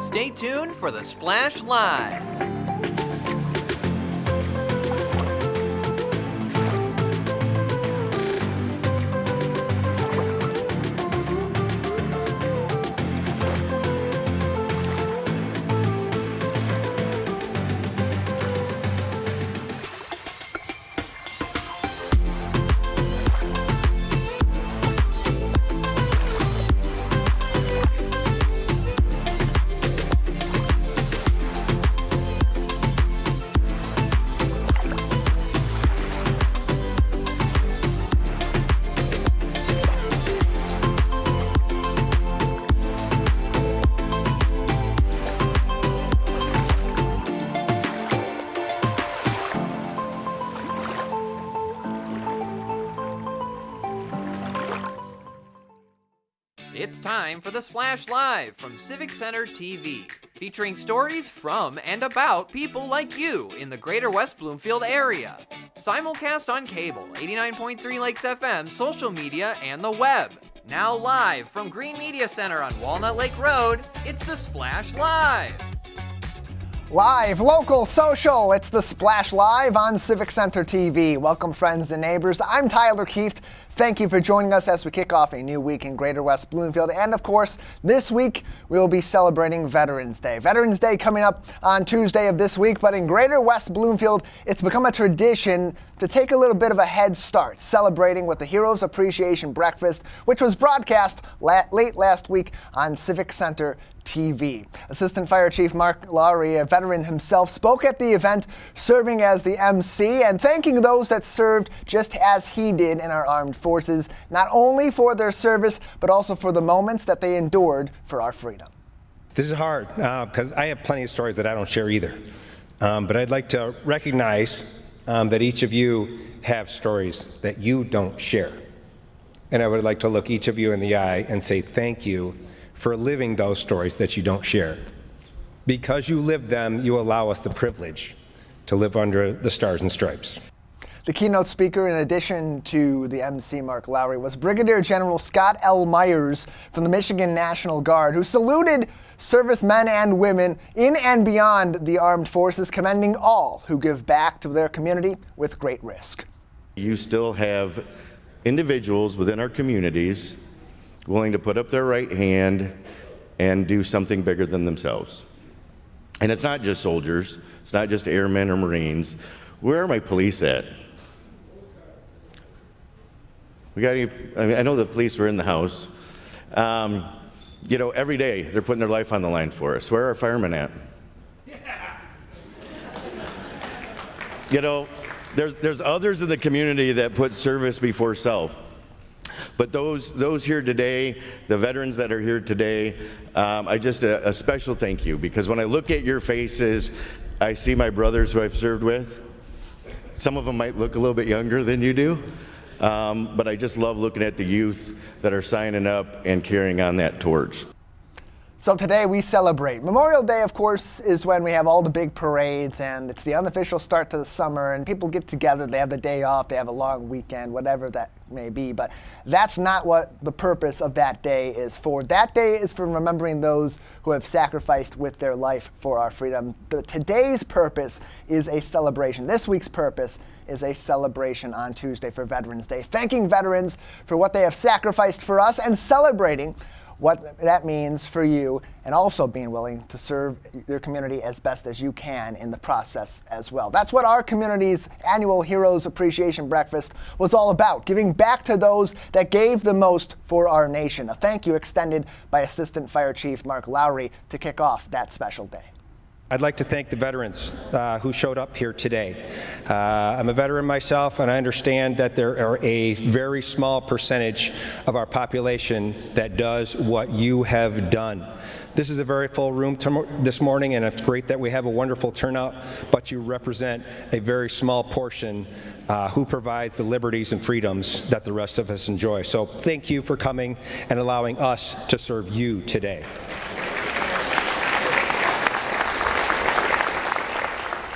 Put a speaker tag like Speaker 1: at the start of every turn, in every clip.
Speaker 1: Stay tuned for the Splash Live. It's time for the Splash Live from Civic Center TV, featuring stories from and about people like you in the Greater West Bloomfield area. Simulcast on cable, 89.3 Lakes FM, social media, and the web. Now live from Green Media Center on Walnut Lake Road, it's the Splash Live.
Speaker 2: Live, local, social, it's the Splash Live on Civic Center TV. Welcome, friends and neighbors. I'm Tyler Kieft. Thank you for joining us as we kick off a new week in Greater West Bloomfield. And of course, this week we will be celebrating Veterans Day. Veterans Day coming up on Tuesday of this week, but in Greater West Bloomfield, it's become a tradition to take a little bit of a head start, celebrating with the Heroes Appreciation Breakfast, which was broadcast late last week on Civic Center TV. Assistant Fire Chief Mark Lowry, a veteran himself, spoke at the event, serving as the MC and thanking those that served just as he did in our armed forces, not only for their service, but also for the moments that they endured for our freedom.
Speaker 3: This is hard because I have plenty of stories that I don't share either. But I'd like to recognize that each of you have stories that you don't share. And I would like to look each of you in the eye and say thank you for living those stories that you don't share. Because you lived them, you allow us the privilege to live under the stars and stripes.
Speaker 2: The keynote speaker, in addition to the MC Mark Lowry, was Brigadier General Scott L. Myers from the Michigan National Guard, who saluted servicemen and women in and beyond the armed forces, commending all who give back to their community with great risk.
Speaker 4: You still have individuals within our communities willing to put up their right hand and do something bigger than themselves. And it's not just soldiers, it's not just airmen or Marines. Where are my police at? We got any, I know the police were in the house. You know, every day they're putting their life on the line for us. Where are our firemen at? You know, there's others in the community that put service before self. But those here today, the veterans that are here today, I just a special thank you, because when I look at your faces, I see my brothers who I've served with. Some of them might look a little bit younger than you do, but I just love looking at the youth that are signing up and carrying on that torch.
Speaker 2: So today we celebrate. Memorial Day, of course, is when we have all the big parades, and it's the unofficial start to the summer, and people get together, they have the day off, they have a long weekend, whatever that may be. But that's not what the purpose of that day is for. That day is for remembering those who have sacrificed with their life for our freedom. Today's purpose is a celebration. This week's purpose is a celebration on Tuesday for Veterans Day, thanking veterans for what they have sacrificed for us and celebrating what that means for you, and also being willing to serve your community as best as you can in the process as well. That's what our community's annual Heroes Appreciation Breakfast was all about, giving back to those that gave the most for our nation. A thank you extended by Assistant Fire Chief Mark Lowry to kick off that special day.
Speaker 3: I'd like to thank the veterans who showed up here today. I'm a veteran myself, and I understand that there are a very small percentage of our population that does what you have done. This is a very full room this morning, and it's great that we have a wonderful turnout, but you represent a very small portion who provides the liberties and freedoms that the rest of us enjoy. So thank you for coming and allowing us to serve you today.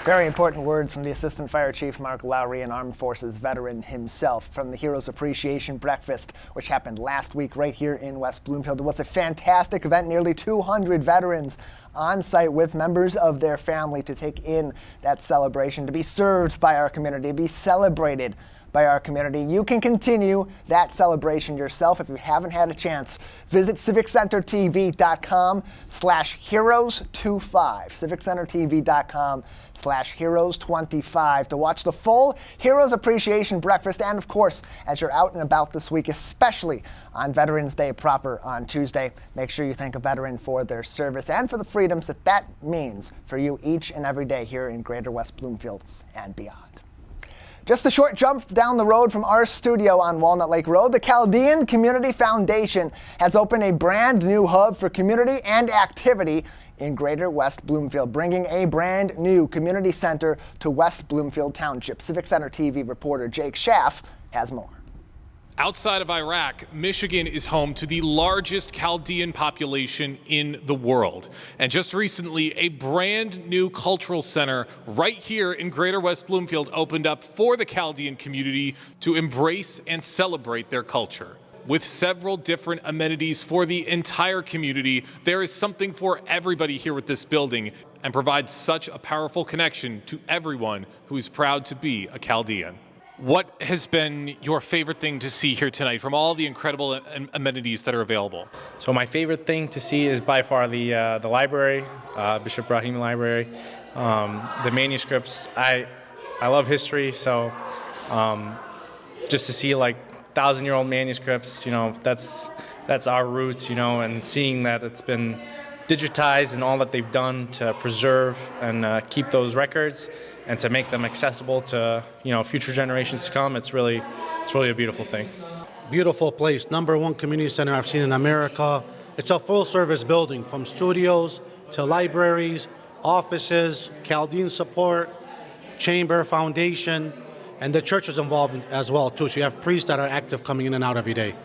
Speaker 2: Very important words from the Assistant Fire Chief Mark Lowry, an Armed Forces veteran himself, from the Heroes Appreciation Breakfast, which happened last week right here in West Bloomfield. It was a fantastic event, nearly 200 veterans on site with members of their family to take in that celebration, to be served by our community, to be celebrated by our community. You can continue that celebration yourself if you haven't had a chance. Visit civiccentertv.com/heroes25, civiccentertv.com/heroes25 to watch the full Heroes Appreciation Breakfast. And of course, as you're out and about this week, especially on Veterans Day proper on Tuesday, make sure you thank a veteran for their service and for the freedoms that means for you each and every day here in Greater West Bloomfield and beyond. Just a short jump down the road from our studio on Walnut Lake Road, the Chaldean Community Foundation has opened a brand new hub for community and activity in Greater West Bloomfield, bringing a brand new community center to West Bloomfield Township. Civic Center TV reporter Jake Schaff has more.
Speaker 5: Outside of Iraq, Michigan is home to the largest Chaldean population in the world. And just recently, a brand new cultural center right here in Greater West Bloomfield opened up for the Chaldean community to embrace and celebrate their culture. With several different amenities for the entire community, there is something for everybody here with this building and provides such a powerful connection to everyone who is proud to be a Chaldean. What has been your favorite thing to see here tonight from all the incredible amenities that are available?
Speaker 6: So my favorite thing to see is by far the library, Bishop Brahim Library. The manuscripts, I love history, so just to see like 1,000-year-old manuscripts, that's our roots, and seeing that it's been digitized and all that they've done to preserve and keep those records and to make them accessible to future generations to come. It's really a beautiful thing.
Speaker 7: Beautiful place, #1 community center I've seen in America. It's a full-service building, from studios to libraries, offices, Chaldean support, chamber, foundation, and the church is involved as well too. So you have priests that are active coming in and out every day.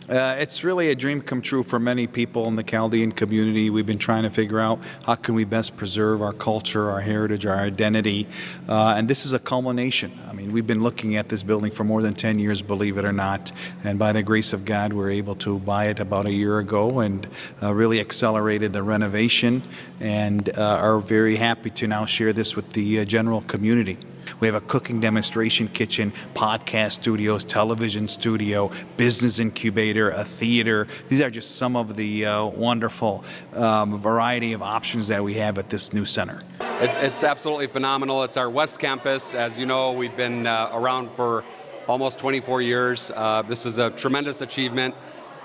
Speaker 8: It's really a dream come true for many people in the Chaldean community. We've been trying to figure out how can we best preserve our culture, our heritage, our identity, and this is a culmination. I mean, we've been looking at this building for more than 10 years, believe it or not, and by the grace of God, we're able to buy it about a year ago and really accelerated the renovation, and are very happy to now share this with the general community. We have a cooking demonstration kitchen, podcast studios, television studio, business incubator, a theater. These are just some of the wonderful variety of options that we have at this new center.
Speaker 9: It's absolutely phenomenal. It's our West Campus. As you know, we've been around for almost 24 years. This is a tremendous achievement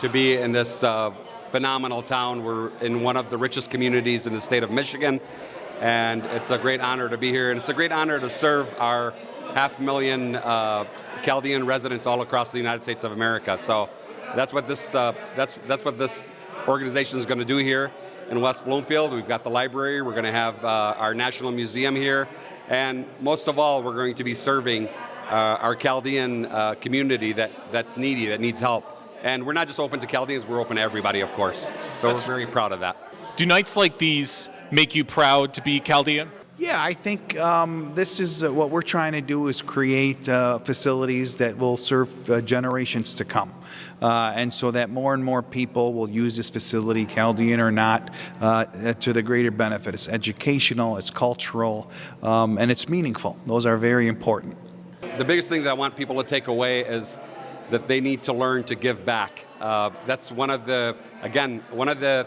Speaker 9: to be in this phenomenal town. We're in one of the richest communities in the state of Michigan. And it's a great honor to be here, and it's a great honor to serve our 500,000 Chaldean residents all across the United States of America. So that's what this organization is going to do here in West Bloomfield. We've got the library. We're going to have our National Museum here, and most of all, we're going to be serving our Chaldean community that's needy, that needs help. And we're not just open to Chaldeans; we're open to everybody, of course. So we're very proud of that.
Speaker 5: Do nights like these make you proud to be Chaldean?
Speaker 8: Yeah, I think this is what we're trying to do is create facilities that will serve generations to come. And so that more and more people will use this facility, Chaldean or not, to the greater benefit. It's educational, it's cultural, and it's meaningful. Those are very important.
Speaker 9: The biggest thing that I want people to take away is that they need to learn to give back. That's one of the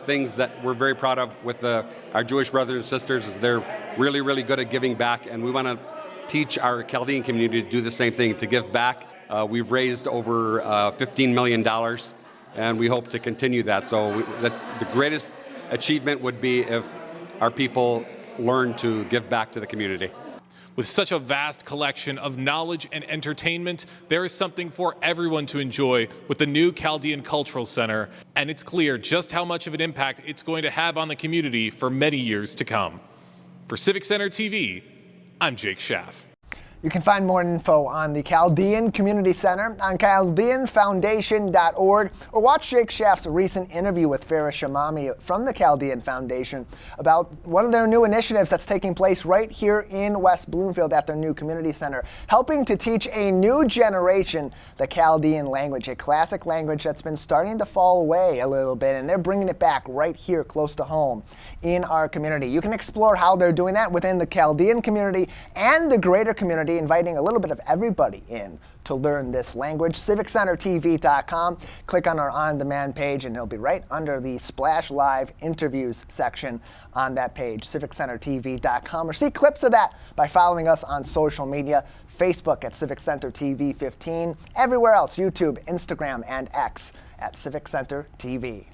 Speaker 9: things that we're very proud of with our Jewish brothers and sisters is they're really, really good at giving back, and we want to teach our Chaldean community to do the same thing, to give back. We've raised over $15 million, and we hope to continue that. So that's the greatest achievement would be if our people learn to give back to the community.
Speaker 5: With such a vast collection of knowledge and entertainment, there is something for everyone to enjoy with the new Chaldean Cultural Center, and it's clear just how much of an impact it's going to have on the community for many years to come. For Civic Center TV, I'm Jake Schaff.
Speaker 2: You can find more info on the Chaldean Community Center on chaldeanfoundation.org, or watch Jake Schaff's recent interview with Farah Shamami from the Chaldean Foundation about one of their new initiatives that's taking place right here in West Bloomfield at their new community center, helping to teach a new generation the Chaldean language, a classic language that's been starting to fall away a little bit, and they're bringing it back right here close to home in our community. You can explore how they're doing that within the Chaldean community and the greater community, inviting a little bit of everybody in to learn this language. CivicCenterTV.com. Click on our on-demand page, and it'll be right under the Splash Live interviews section on that page, CivicCenterTV.com. Or see clips of that by following us on social media, Facebook at Civic Center TV 15, everywhere else, YouTube, Instagram, and X at Civic Center TV.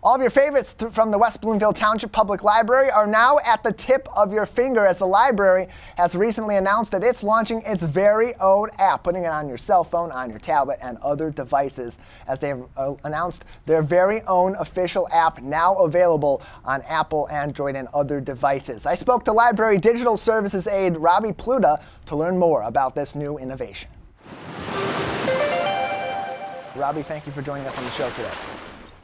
Speaker 2: All of your favorites from the West Bloomfield Township Public Library are now at the tip of your finger, as the library has recently announced that it's launching its very own app, putting it on your cell phone, on your tablet, and other devices, as they have announced their very own official app now available on Apple, Android, and other devices. I spoke to Library Digital Services aide Robbie Pluta to learn more about this new innovation. Robbie, thank you for joining us on the show today.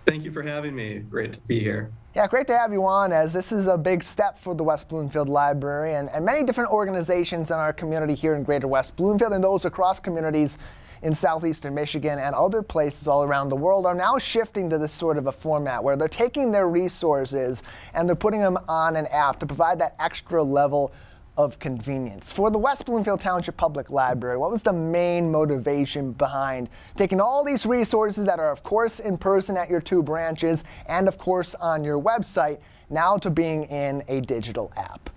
Speaker 10: Thank you for having me. Great to be here.
Speaker 2: Yeah, great to have you on, as this is a big step for the West Bloomfield Library and many different organizations in our community here in Greater West Bloomfield, and those across communities in southeastern Michigan and other places all around the world are now shifting to this sort of a format where they're taking their resources and they're putting them on an app to provide that extra level of convenience. For the West Bloomfield Township Public Library, what was the main motivation behind taking all these resources that are, of course, in person at your two branches and, of course, on your website, now to being in a digital app?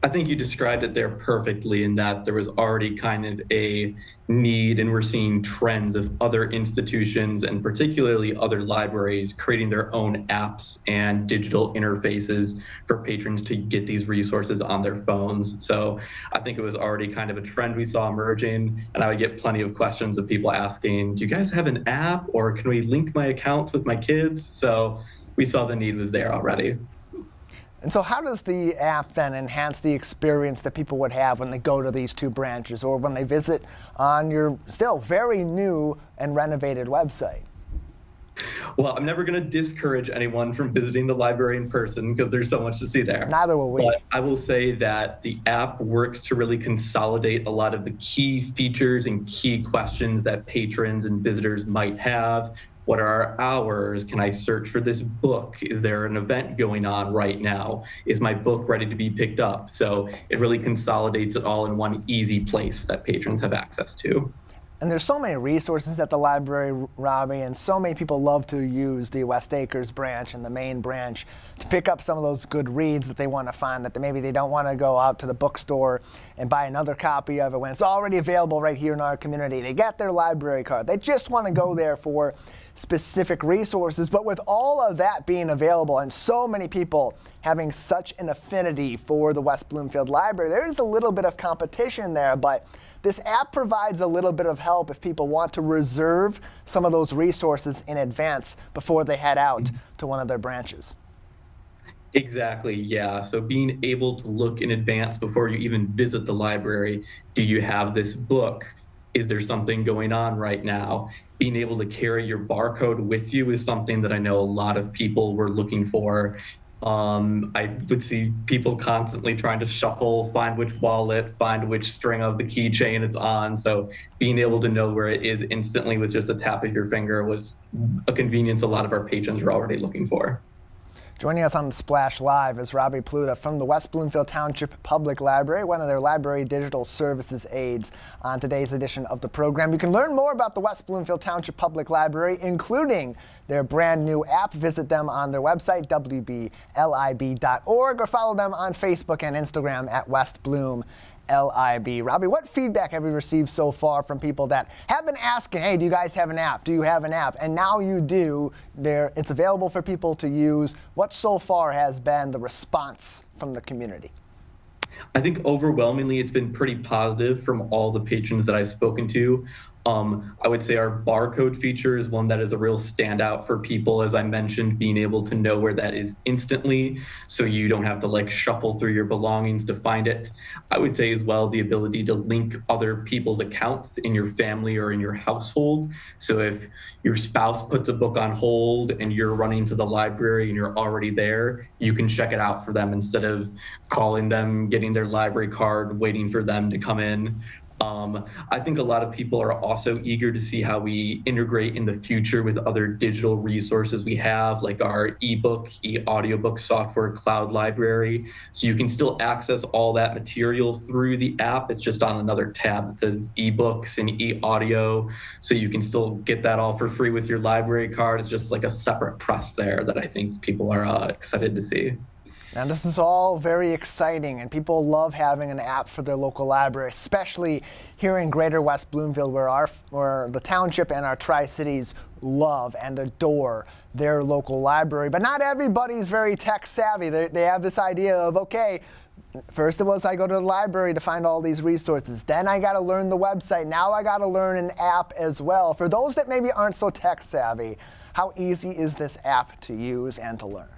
Speaker 10: I think you described it there perfectly, in that there was already kind of a need, and we're seeing trends of other institutions and particularly other libraries creating their own apps and digital interfaces for patrons to get these resources on their phones. So I think it was already kind of a trend we saw emerging, and I would get plenty of questions of people asking, do you guys have an app, or can we link my accounts with my kids? So we saw the need was there already.
Speaker 2: And so how does the app then enhance the experience that people would have when they go to these two branches or when they visit on your still very new and renovated website?
Speaker 10: Well, I'm never going to discourage anyone from visiting the library in person, because there's so much to see there.
Speaker 2: Neither will we.
Speaker 10: But I will say that the app works to really consolidate a lot of the key features and key questions that patrons and visitors might have. What are our hours? Can I search for this book? Is there an event going on right now? Is my book ready to be picked up? So it really consolidates it all in one easy place that patrons have access to.
Speaker 2: And there's so many resources at the library, Robbie, and so many people love to use the West Acres branch and the main branch to pick up some of those good reads that they want to find, that maybe they don't want to go out to the bookstore and buy another copy of it when it's already available right here in our community. They get their library card. They just want to go there for specific resources. But with all of that being available and so many people having such an affinity for the West Bloomfield Library, there is a little bit of competition there, but this app provides a little bit of help if people want to reserve some of those resources in advance before they head out to one of their branches.
Speaker 10: Exactly, yeah. So being able to look in advance before you even visit the library, do you have this book? Is there something going on right now? Being able to carry your barcode with you is something that I know a lot of people were looking for. I would see people constantly trying to shuffle, find which wallet, find which string of the keychain it's on. So being able to know where it is instantly with just a tap of your finger was a convenience a lot of our patrons were already looking for.
Speaker 2: Joining us on the Splash Live is Robbie Pluta from the West Bloomfield Township Public Library, one of their Library Digital Services aides on today's edition of the program. You can learn more about the West Bloomfield Township Public Library, including their brand new app. Visit them on their website, wblib.org, or follow them on Facebook and Instagram at West Bloom LIB. Robbie, what feedback have you received so far from people that have been asking, hey, do you guys have an app? Do you have an app? And now you do. It's available for people to use. What so far has been the response from the community?
Speaker 10: I think overwhelmingly it's been pretty positive from all the patrons that I've spoken to. I would say our barcode feature is one that is a real standout for people, as I mentioned, being able to know where that is instantly, so you don't have to like shuffle through your belongings to find it. I would say as well the ability to link other people's accounts in your family or in your household. So if your spouse puts a book on hold and you're running to the library and you're already there, you can check it out for them instead of calling them, getting their library card, waiting for them to come in. I think a lot of people are also eager to see how we integrate in the future with other digital resources we have, like our ebook, e-audiobook software cloud library. So you can still access all that material through the app. It's just on another tab that says ebooks and e-audio. So you can still get that all for free with your library card. It's just like a separate press there that I think people are excited to see.
Speaker 2: Now, this is all very exciting, and people love having an app for their local library, especially here in Greater West Bloomfield, where the township and our Tri-Cities love and adore their local library. But not everybody's very tech savvy. They have this idea of, okay, first it was I go to the library to find all these resources. Then I got to learn the website. Now I got to learn an app as well. For those that maybe aren't so tech savvy, how easy is this app to use and to learn?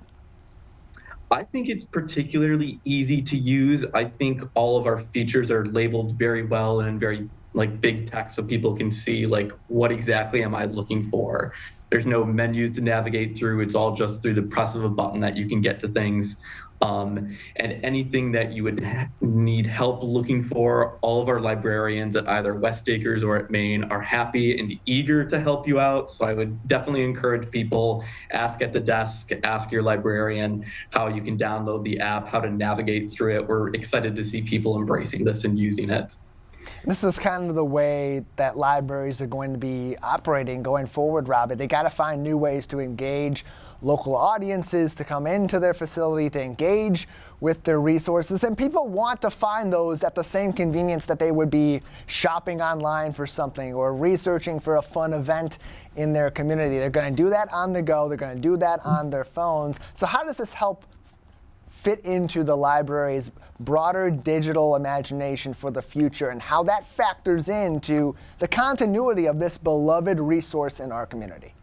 Speaker 10: I think it's particularly easy to use. I think all of our features are labeled very well and in very like big text so people can see like what exactly am I looking for. There's no menus to navigate through. It's all just through the press of a button that you can get to things. And anything that you would need help looking for, all of our librarians at either West Acres or at Maine are happy and eager to help you out. So I would definitely encourage people, ask at the desk, ask your librarian how you can download the app, how to navigate through it. We're excited to see people embracing this and using it.
Speaker 2: This is kind of the way that libraries are going to be operating going forward, Robbie. They got to find new ways to engage local audiences to come into their facility, to engage with their resources. And people want to find those at the same convenience that they would be shopping online for something or researching for a fun event in their community. They're going to do that on the go. They're going to do that on their phones. So how does this help fit into the library's broader digital imagination for the future, and how that factors into the continuity of this beloved resource in our community?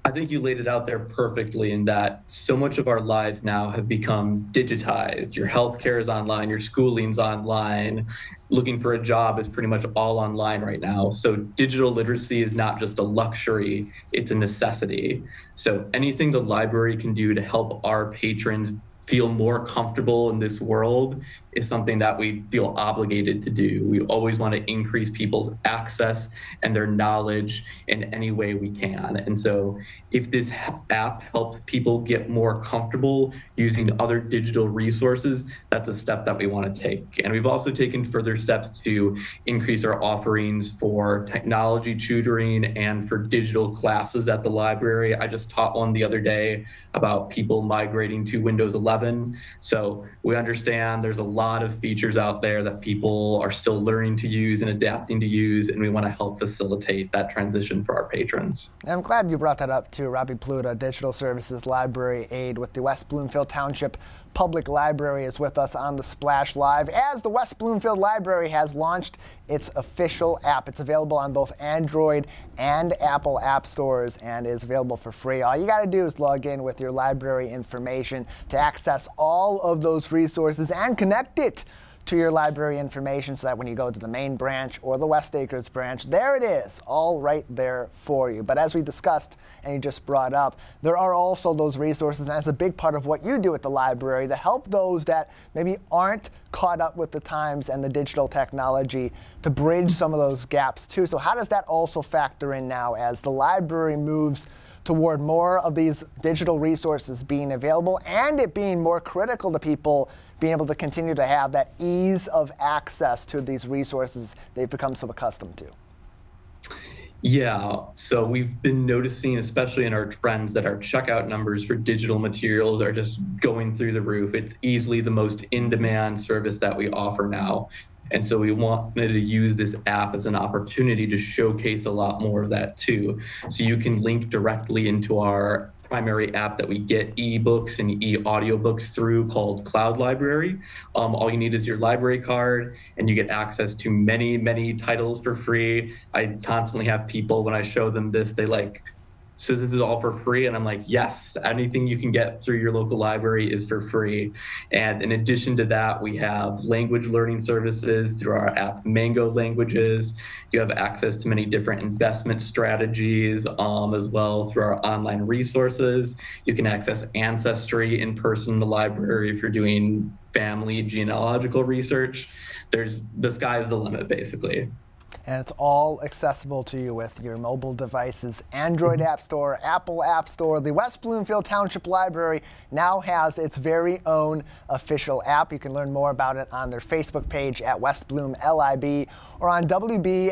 Speaker 10: I think you laid it out there perfectly in that so much of our lives now have become digitized. Your healthcare is online, your schooling's online, looking for a job is pretty much all online right now. So digital literacy is not just a luxury, it's a necessity. So anything the library can do to help our patrons feel more comfortable in this world is something that we feel obligated to do. We always want to increase people's access and their knowledge in any way we can. And so if this app helps people get more comfortable using other digital resources, that's a step that we want to take. And we've also taken further steps to increase our offerings for technology tutoring and for digital classes at the library. I just taught one the other day about people migrating to Windows 11. So we understand there's a lot of features out there that people are still learning to use and adapting to use, and we want to help facilitate that transition for our patrons.
Speaker 2: I'm glad you brought that up too. Robbie Pluta, Digital Services Library Aide with the West Bloomfield Township Public Library, is with us on the Splash Live as the West Bloomfield Library has launched its official app. It's available on both Android and Apple app stores and is available for free. All you got to do is log in with your library information to access all of those resources and connect it to your library information so that when you go to the main branch or the West Acres branch, there it is, all right there for you. But as we discussed and you just brought up, there are also those resources, and that's a big part of what you do at the library to help those that maybe aren't caught up with the times and the digital technology to bridge some of those gaps too. So how does that also factor in now as the library moves toward more of these digital resources being available and it being more critical to people being able to continue to have that ease of access to these resources they've become so accustomed to?
Speaker 10: Yeah, so we've been noticing, especially in our trends, that our checkout numbers for digital materials are just going through the roof. It's easily the most in-demand service that we offer now. And so we wanted to use this app as an opportunity to showcase a lot more of that too. So you can link directly into our primary app that we get ebooks and e-audiobooks through called Cloud Library. All you need is your library card and you get access to many, many titles for free. I constantly have people, when I show them this, they like, so this is all for free? And I'm like, yes, anything you can get through your local library is for free. And in addition to that, we have language learning services through our app, Mango Languages. You have access to many different investment strategies as well through our online resources. You can access Ancestry in person in the library if you're doing family genealogical research. The sky is the limit, basically.
Speaker 2: And it's all accessible to you with your mobile devices. Android App Store, Apple App Store. The West Bloomfield Township Library now has its very own official app. You can learn more about it on their Facebook page at West Bloom LIB or on WBLIB.org.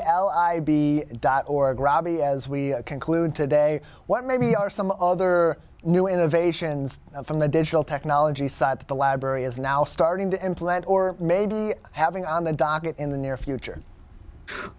Speaker 2: Robbie, as we conclude today, what maybe are some other new innovations from the digital technology side that the library is now starting to implement or maybe having on the docket in the near future?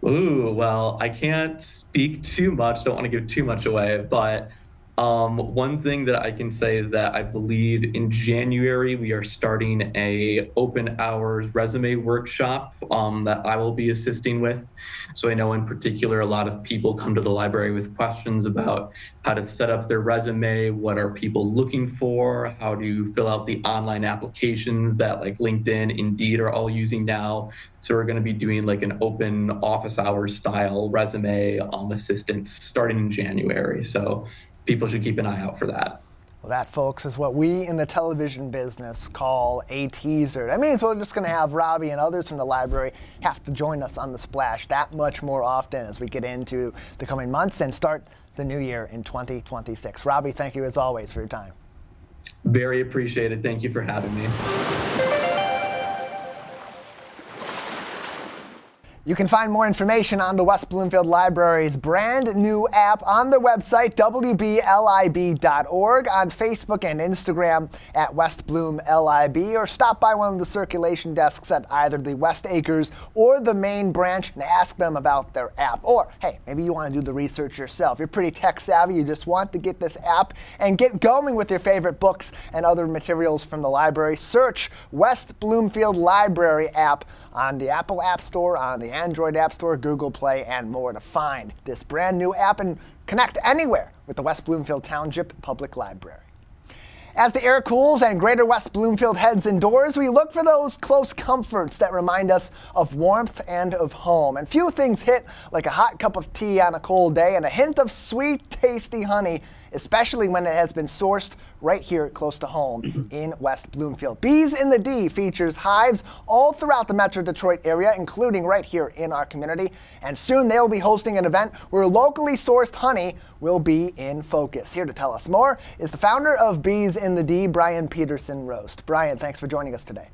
Speaker 10: Ooh, well, I can't speak too much. Don't want to give too much away, but one thing that I can say is that I believe in January we are starting a open hours resume workshop that I will be assisting with. So I know in particular a lot of people come to the library with questions about how to set up their resume, what are people looking for, how to fill out the online applications that like LinkedIn, Indeed are all using now. So we're going to be doing like an open office hours style resume assistance starting in January. So people should keep an eye out for that.
Speaker 2: Well, that, folks, is what we in the television business call a teaser. That means we're just going to have Robbie and others from the library have to join us on The Splash that much more often as we get into the coming months and start the new year in 2026. Robbie, thank you as always for your time.
Speaker 10: Very appreciated. Thank you for having me.
Speaker 2: You can find more information on the West Bloomfield Library's brand new app on their website, WBLIB.org, on Facebook and Instagram at West Bloom LIB, or stop by one of the circulation desks at either the West Acres or the main branch and ask them about their app. Or, hey, maybe you want to do the research yourself. You're pretty tech savvy. You just want to get this app and get going with your favorite books and other materials from the library. Search West Bloomfield Library app on the Apple App Store, on the Android App Store, Google Play, and more to find this brand new app and connect anywhere with the West Bloomfield Township Public Library. As the air cools and Greater West Bloomfield heads indoors, we look for those close comforts that remind us of warmth and of home. And few things hit like a hot cup of tea on a cold day and a hint of sweet, tasty honey, especially when it has been sourced right here close to home in West Bloomfield. Bees in the D features hives all throughout the Metro Detroit area, including right here in our community. And soon they'll be hosting an event where locally sourced honey will be in focus. Here to tell us more is the founder of Bees in the D, Brian Peterson Roast. Brian, thanks for joining us today.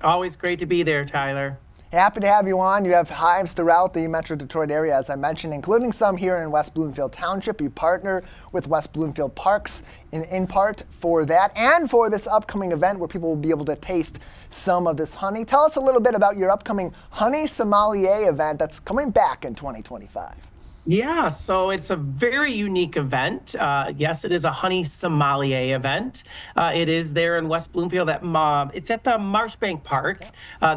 Speaker 11: Always great to be there, Tyler.
Speaker 2: Happy to have you on. You have hives throughout the Metro Detroit area, as I mentioned, including some here in West Bloomfield Township. You partner with West Bloomfield Parks in part for that and for this upcoming event where people will be able to taste some of this honey. Tell us a little bit about your upcoming Honey Sommelier event that's coming back in 2025.
Speaker 11: Yeah, so it's a very unique event. Yes, it is a honey sommelier event. It is there in West Bloomfield. It's at the Marshbank Park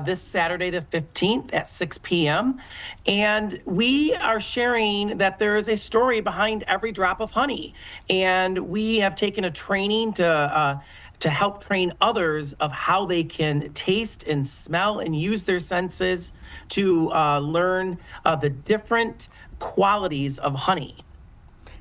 Speaker 11: this Saturday, the 15th at 6 p.m. And we are sharing that there is a story behind every drop of honey. And we have taken a training to help train others of how they can taste and smell and use their senses to learn the different qualities of honey.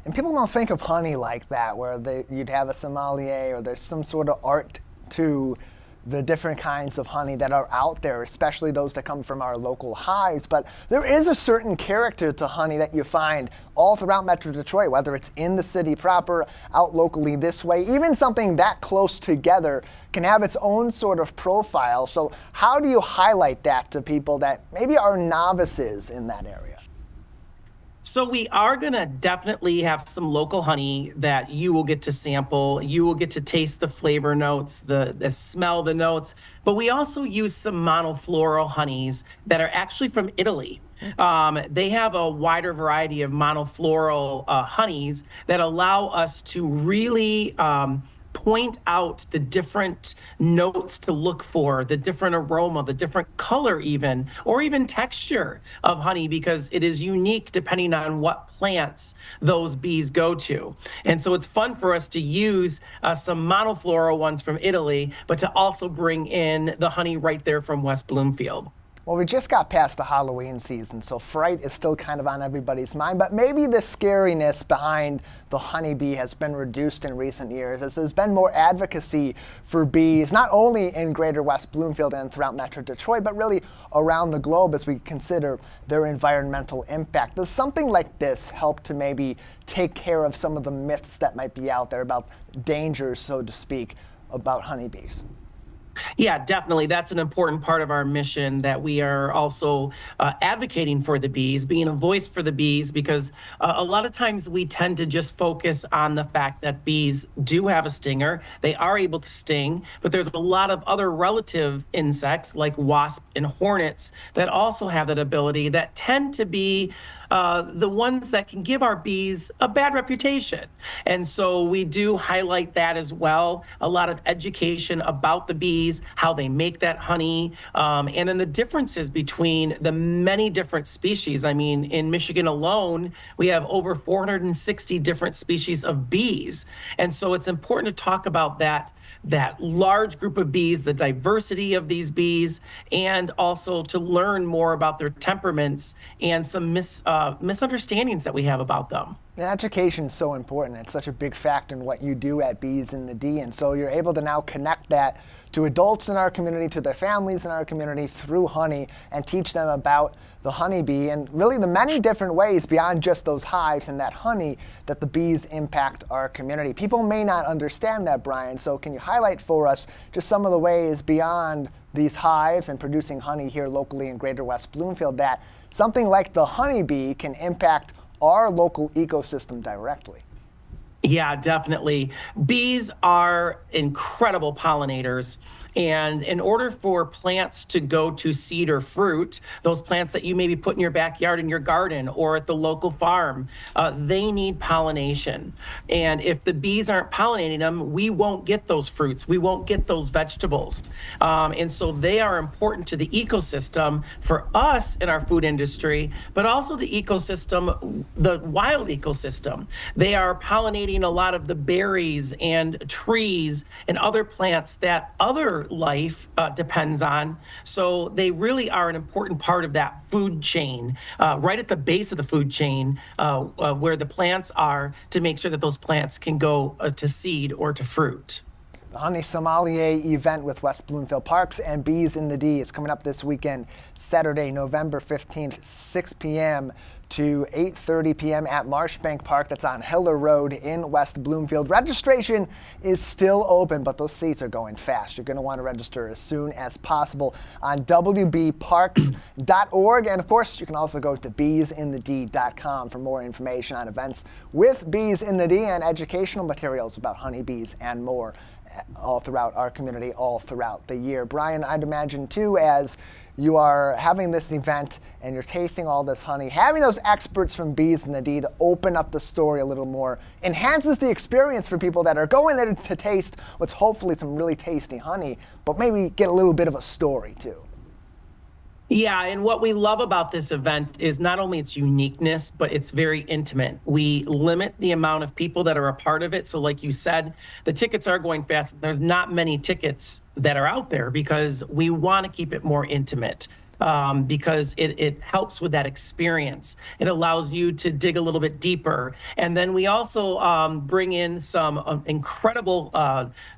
Speaker 2: And people don't think of honey like that, where you'd have a sommelier or there's some sort of art to the different kinds of honey that are out there, especially those that come from our local hives. But there is a certain character to honey that you find all throughout Metro Detroit, whether it's in the city proper, out locally this way. Even something that close together can have its own sort of profile. So how do you highlight that to people that maybe are novices in that area?
Speaker 11: So we are going to definitely have some local honey that you will get to sample. You will get to taste the flavor notes, the smell the notes. But we also use some monofloral honeys that are actually from Italy. They have a wider variety of monofloral honeys that allow us to really point out the different notes to look for, the different aroma, the different color even, or even texture of honey, because it is unique depending on what plants those bees go to. And so it's fun for us to use some monofloral ones from Italy, but to also bring in the honey right there from West Bloomfield.
Speaker 2: Well, we just got past the Halloween season, so fright is still kind of on everybody's mind, but maybe the scariness behind the honeybee has been reduced in recent years as there's been more advocacy for bees, not only in Greater West Bloomfield and throughout Metro Detroit, but really around the globe as we consider their environmental impact. Does something like this help to maybe take care of some of the myths that might be out there about dangers, so to speak, about honeybees?
Speaker 11: Yeah, definitely. That's an important part of our mission, that we are also advocating for the bees, being a voice for the bees, because a lot of times we tend to just focus on the fact that bees do have a stinger. They are able to sting, but there's a lot of other relative insects like wasps and hornets that also have that ability, that tend to be the ones that can give our bees a bad reputation. And so we do highlight that as well. A lot of education about the bees, how they make that honey, and then the differences between the many different species. I mean, in Michigan alone, we have over 460 different species of bees. And so it's important to talk about that large group of bees, the diversity of these bees, and also to learn more about their temperaments and some misunderstandings that we have about them.
Speaker 2: Education is so important. It's such a big factor in what you do at Bees in the D. And so you're able to now connect that to adults in our community, to their families in our community through honey, and teach them about the honeybee and really the many different ways beyond just those hives and that honey that the bees impact our community. People may not understand that, Brian, so can you highlight for us just some of the ways beyond these hives and producing honey here locally in Greater West Bloomfield that something like the honeybee can impact our local ecosystem directly?
Speaker 11: Yeah, definitely. Bees are incredible pollinators. And in order for plants to go to seed or fruit, those plants that you maybe put in your backyard, in your garden, or at the local farm, they need pollination. And if the bees aren't pollinating them, we won't get those fruits. We won't get those vegetables. And so they are important to the ecosystem for us in our food industry, but also the ecosystem, the wild ecosystem. They are pollinating a lot of the berries and trees and other plants that other life depends on. So they really are an important part of that food chain, right at the base of the food chain, where the plants are, to make sure that those plants can go to seed or to fruit.
Speaker 2: The Honey Sommelier event with West Bloomfield Parks and Bees in the D is coming up this weekend, Saturday, November 15th, 6 p.m. to 8:30 p.m. at Marshbank Park. That's on Hiller Road in West Bloomfield. Registration is still open, but those seats are going fast. You're going to want to register as soon as possible on wbparks.org. And of course, you can also go to beesinthed.com for more information on events with Bees in the D and educational materials about honeybees and more, all throughout our community, all throughout the year. Brian, I'd imagine too, as you are having this event and you're tasting all this honey, having those experts from Bees in the D to open up the story a little more enhances the experience for people that are going there to taste what's hopefully some really tasty honey, but maybe get a little bit of a story too.
Speaker 11: Yeah, and what we love about this event is not only its uniqueness, but it's very intimate. We limit the amount of people that are a part of it. So like you said, the tickets are going fast. There's not many tickets that are out there because we want to keep it more intimate. Because it helps with that experience. It allows you to dig a little bit deeper. And then we also bring in some incredible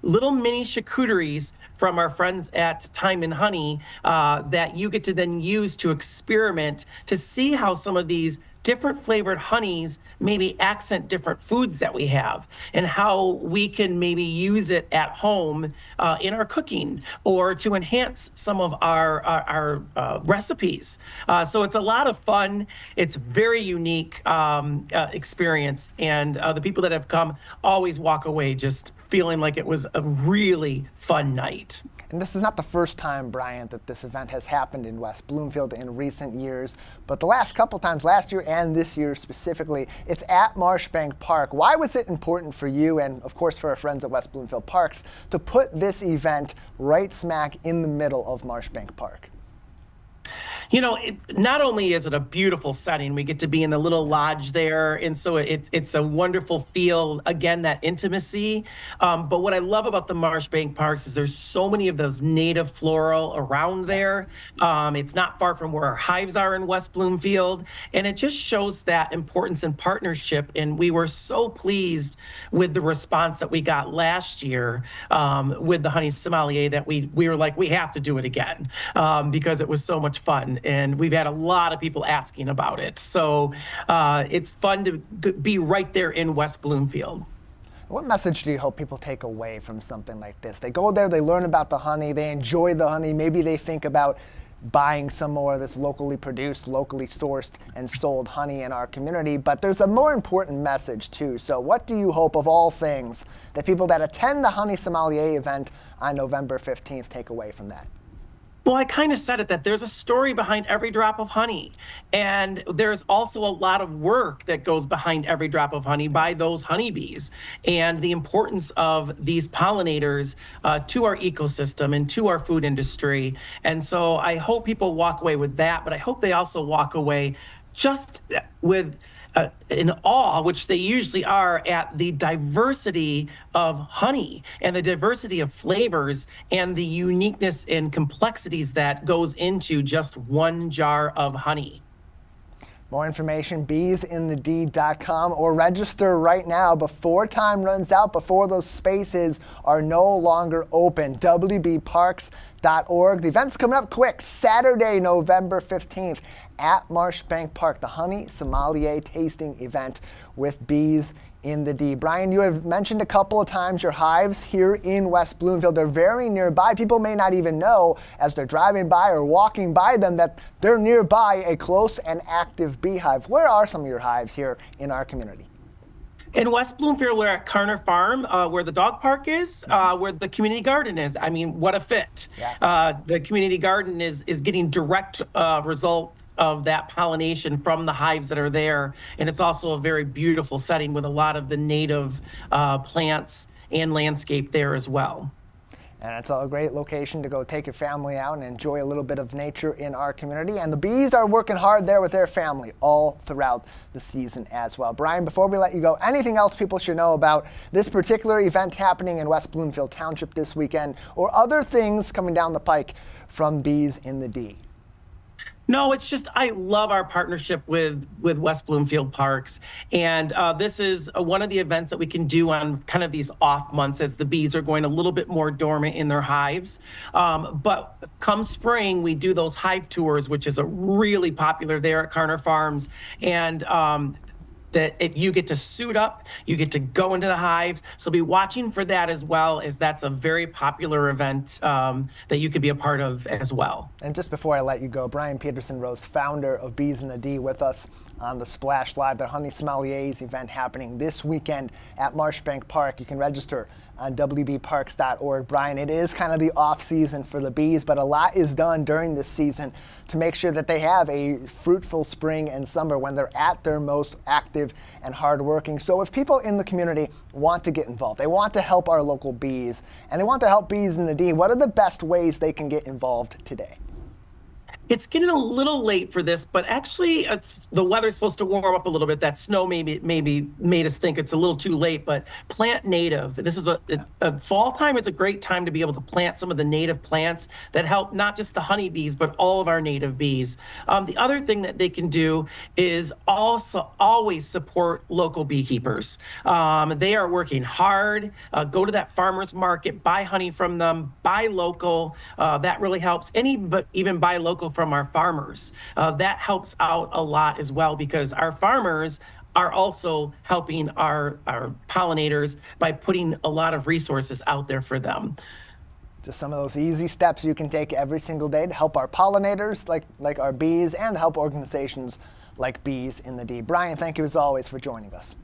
Speaker 11: little mini charcuteries from our friends at Time and Honey that you get to then use to experiment to see how some of these different flavored honeys maybe accent different foods that we have, and how we can maybe use it at home in our cooking or to enhance some of our recipes. So it's a lot of fun. It's very unique experience, and the people that have come always walk away just feeling like it was a really fun night.
Speaker 2: And this is not the first time, Brian, that this event has happened in West Bloomfield in recent years, but the last couple times, last year and this year specifically, it's at Marshbank Park. Why was it important for you and, of course, for our friends at West Bloomfield Parks to put this event right smack in the middle of Marshbank Park?
Speaker 11: You know, not only is it a beautiful setting, we get to be in the little lodge there, and so it's a wonderful feel, again, that intimacy. But what I love about the Marshbank Parks is there's so many of those native floral around there. It's not far from where our hives are in West Bloomfield, and it just shows that importance and partnership. And we were so pleased with the response that we got last year with the honey sommelier that we were like, we have to do it again because it was so much fun. And we've had a lot of people asking about it. So it's fun to be right there in West Bloomfield.
Speaker 2: What message do you hope people take away from something like this? They go there, they learn about the honey, they enjoy the honey, maybe they think about buying some more of this locally produced, locally sourced, and sold honey in our community. But there's a more important message too. So what do you hope of all things that people that attend the Honey Sommelier event on November 15th take away from that?
Speaker 11: Well, I kind of said it, that there's a story behind every drop of honey. And there's also a lot of work that goes behind every drop of honey by those honeybees, and the importance of these pollinators to our ecosystem and to our food industry. And so I hope people walk away with that, but I hope they also walk away just with in awe, which they usually are, at the diversity of honey and the diversity of flavors and the uniqueness and complexities that goes into just one jar of honey.
Speaker 2: More information, beesinthed.com, or register right now before time runs out, before those spaces are no longer open. wbparks.org. The event's coming up quick, Saturday, November 15th at Marshbank Park, the Honey Sommelier Tasting Event with Bees in the D. Brian, you have mentioned a couple of times your hives here in West Bloomfield. They're very nearby. People may not even know as they're driving by or walking by them that they're nearby a close and active beehive. Where are some of your hives here in our community?
Speaker 11: In West Bloomfield, we're at Carner Farm, where the dog park is, where the community garden is. I mean, what a fit. Yeah. The community garden is getting direct results of that pollination from the hives that are there. And it's also a very beautiful setting with a lot of the native plants and landscape there as well.
Speaker 2: And it's a great location to go take your family out and enjoy a little bit of nature in our community. And the bees are working hard there with their family all throughout the season as well. Brian, before we let you go, anything else people should know about this particular event happening in West Bloomfield Township this weekend, or other things coming down the pike from Bees in the D?
Speaker 11: No, it's just, I love our partnership with West Bloomfield Parks. And this is one of the events that we can do on kind of these off months as the bees are going a little bit more dormant in their hives. But come spring, we do those hive tours, which is a really popular there at Carner Farms. And you get to suit up, you get to go into the hives. So be watching for that as well, as that's a very popular event that you can be a part of as well.
Speaker 2: And just before I let you go, Brian Peterson-Rose, founder of Bees in the D, with us on the Splash Live, the Honey Sommeliers event happening this weekend at Marshbank Park. You can register on wbparks.org. Brian, it is kind of the off season for the bees, but a lot is done during this season to make sure that they have a fruitful spring and summer when they're at their most active and hardworking. So if people in the community want to get involved, they want to help our local bees, and they want to help Bees in the D, what are the best ways they can get involved today?
Speaker 11: It's getting a little late for this, but actually the weather's supposed to warm up a little bit. That snow maybe made us think it's a little too late, but plant native. This is a fall time. It's a great time to be able to plant some of the native plants that help not just the honeybees, but all of our native bees. The other thing that they can do is also always support local beekeepers. They are working hard. Go to that farmer's market, buy honey from them, buy local. That really helps. Even buy local from our farmers. That helps out a lot as well, because our farmers are also helping our pollinators by putting a lot of resources out there for them.
Speaker 2: Just some of those easy steps you can take every single day to help our pollinators, like our bees, and help organizations like Bees in the D. Brian, thank you as always for joining us.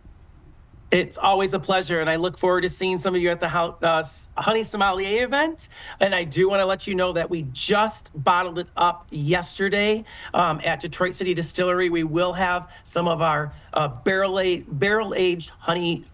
Speaker 11: It's always a pleasure, and I look forward to seeing some of you at the Honey Sommelier event. And I do want to let you know that we just bottled it up yesterday at Detroit City Distillery. We will have some of our barrel-aged honey,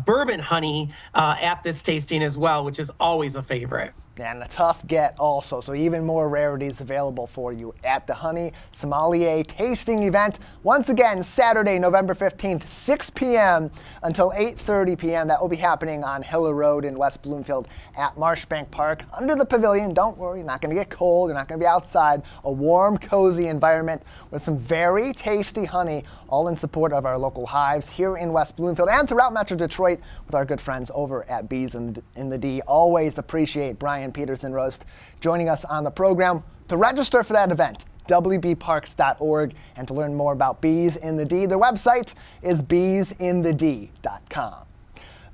Speaker 11: bourbon honey at this tasting as well, which is always a favorite.
Speaker 2: And a tough get also, so even more rarities available for you at the Honey Sommelier Tasting Event. Once again, Saturday, November 15th, 6 p.m. until 8:30 p.m. That will be happening on Hiller Road in West Bloomfield at Marshbank Park under the pavilion. Don't worry, you're not going to get cold, you're not going to be outside. A warm, cozy environment with some very tasty honey, all in support of our local hives here in West Bloomfield and throughout Metro Detroit with our good friends over at Bees in the D. Always appreciate Brian Peterson-Roast joining us on the program. To register for that event, wbparks.org, and to learn more about Bees in the D, their website is beesinthed.com.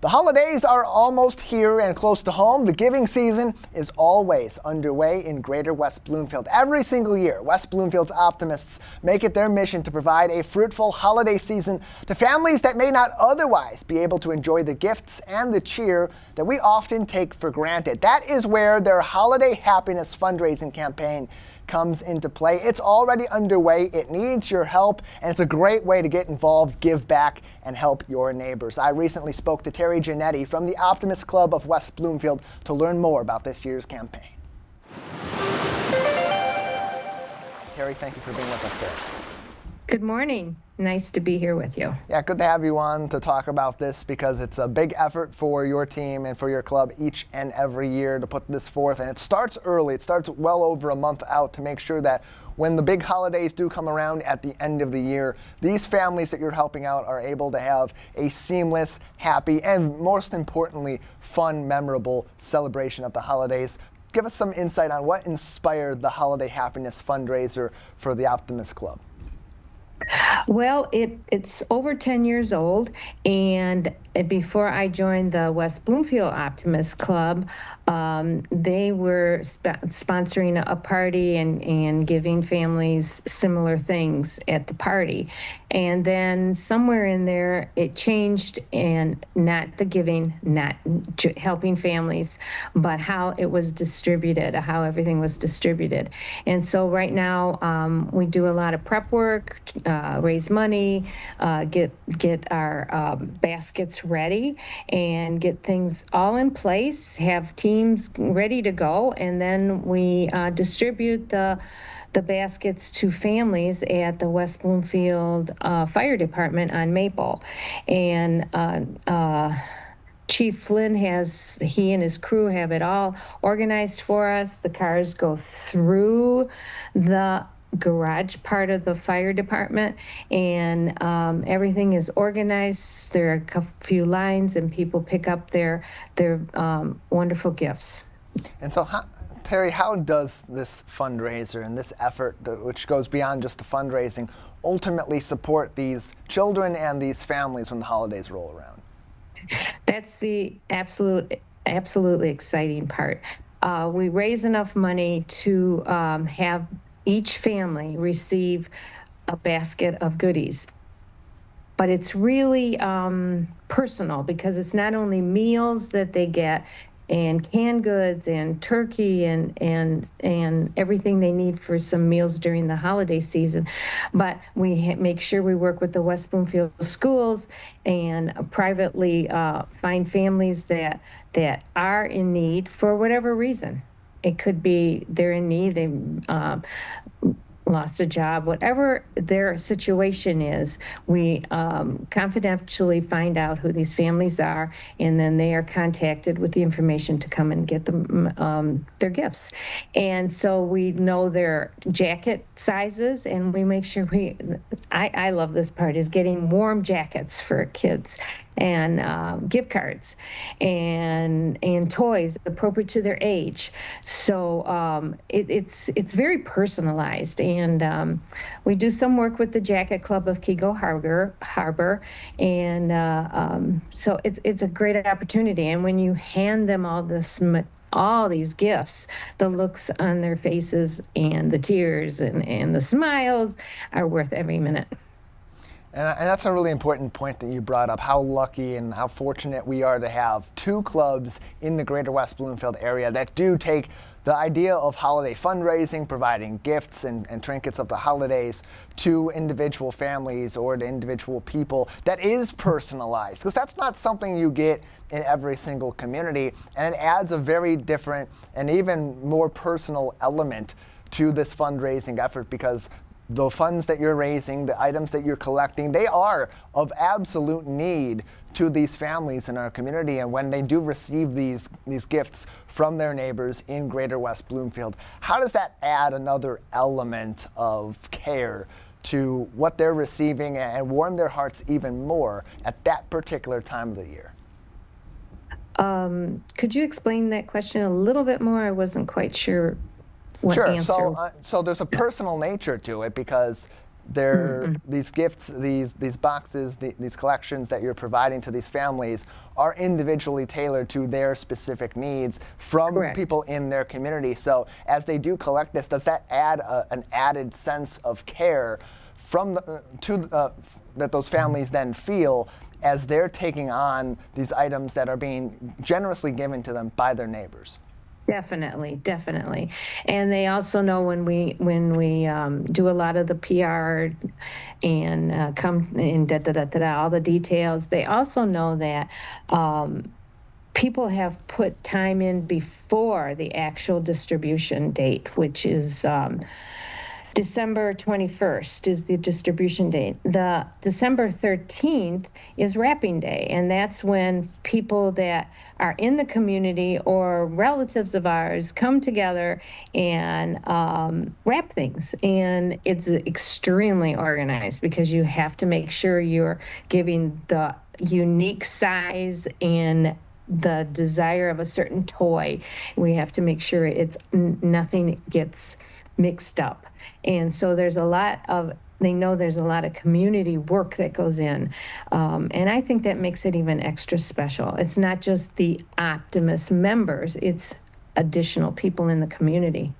Speaker 2: The holidays are almost here and close to home. The giving season is always underway in Greater West Bloomfield. Every single year, West Bloomfield's optimists make it their mission to provide a fruitful holiday season to families that may not otherwise be able to enjoy the gifts and the cheer that we often take for granted. That is where their Holiday Happiness fundraising campaign comes into play. It's already underway. It needs your help, and it's a great way to get involved, give back, and help your neighbors. I recently spoke to Terry Giannetti from the Optimist Club of West Bloomfield to learn more about this year's campaign. Terry, thank you for being with us today.
Speaker 12: Good morning. Nice to be here with you.
Speaker 2: Yeah, good to have you on to talk about this because it's a big effort for your team and for your club each and every year to put this forth. And it starts early. It starts well over a month out to make sure that when the big holidays do come around at the end of the year, these families that you're helping out are able to have a seamless, happy, and most importantly, fun, memorable celebration of the holidays. Give us some insight on what inspired the Holiday Happiness fundraiser for the Optimist Club.
Speaker 12: Well, it's over 10 years old, and before I joined the West Bloomfield Optimist Club, they were sponsoring a party and giving families similar things at the party. And then somewhere in there, it changed, and not the giving, not helping families, but how it was distributed, how everything was distributed. And so right now, we do a lot of prep work, raise money, get our baskets ready, and get things all in place, have teams ready to go, and then we distribute the baskets to families at the West Bloomfield Fire Department on Maple. And Chief Flynn he and his crew have it all organized for us. The cars go through the garage part of the fire department, and everything is organized. There are a few lines, and people pick up their wonderful gifts.
Speaker 2: And so, Terry, how does this fundraiser and this effort, which goes beyond just the fundraising, ultimately support these children and these families when the holidays roll around?
Speaker 12: That's the absolutely exciting part. We raise enough money to have each family receive a basket of goodies. But it's really personal, because it's not only meals that they get, and canned goods and turkey and everything they need for some meals during the holiday season. But we make sure we work with the West Bloomfield schools and privately find families that are in need for whatever reason. It could be they're in need, they lost a job, whatever their situation is, we confidentially find out who these families are, and then they are contacted with the information to come and get them their gifts. And so we know their jacket sizes, and we make sure I love this part, is getting warm jackets for kids, and gift cards, and toys appropriate to their age. So it's very personalized, and we do some work with the Jacket Club of Kego Harbor, and so it's a great opportunity. And when you hand them all these gifts, the looks on their faces and the tears and the smiles are worth every minute.
Speaker 2: And that's a really important point that you brought up, how lucky and how fortunate we are to have two clubs in the Greater West Bloomfield area that do take the idea of holiday fundraising, providing gifts and trinkets of the holidays to individual families or to individual people that is personalized, because that's not something you get in every single community, and it adds a very different and even more personal element to this fundraising effort, because the funds that you're raising, the items that you're collecting, they are of absolute need to these families in our community. And when they do receive these gifts from their neighbors in Greater West Bloomfield, how does that add another element of care to what they're receiving and warm their hearts even more at that particular time of the year?
Speaker 12: Could you explain that question a little bit more? I wasn't quite sure.
Speaker 2: Sure. So there's a personal nature to it, because these gifts, these boxes, these collections that you're providing to these families are individually tailored to their specific needs from people in their community. So as they do collect this, does that add an added sense of care from that those families then feel as they're taking on these items that are being generously given to them by their neighbors?
Speaker 12: Definitely. And they also know when we do a lot of the PR and come in all the details, they also know that people have put time in before the actual distribution date, which is December 21st is the distribution date. The December 13th is wrapping day, and that's when people that are in the community or relatives of ours come together and wrap things. And it's extremely organized, because you have to make sure you're giving the unique size and the desire of a certain toy. We have to make sure nothing gets mixed up. And so they know there's a lot of community work that goes in. And I think that makes it even extra special. It's not just the Optimist members, it's additional people in the community.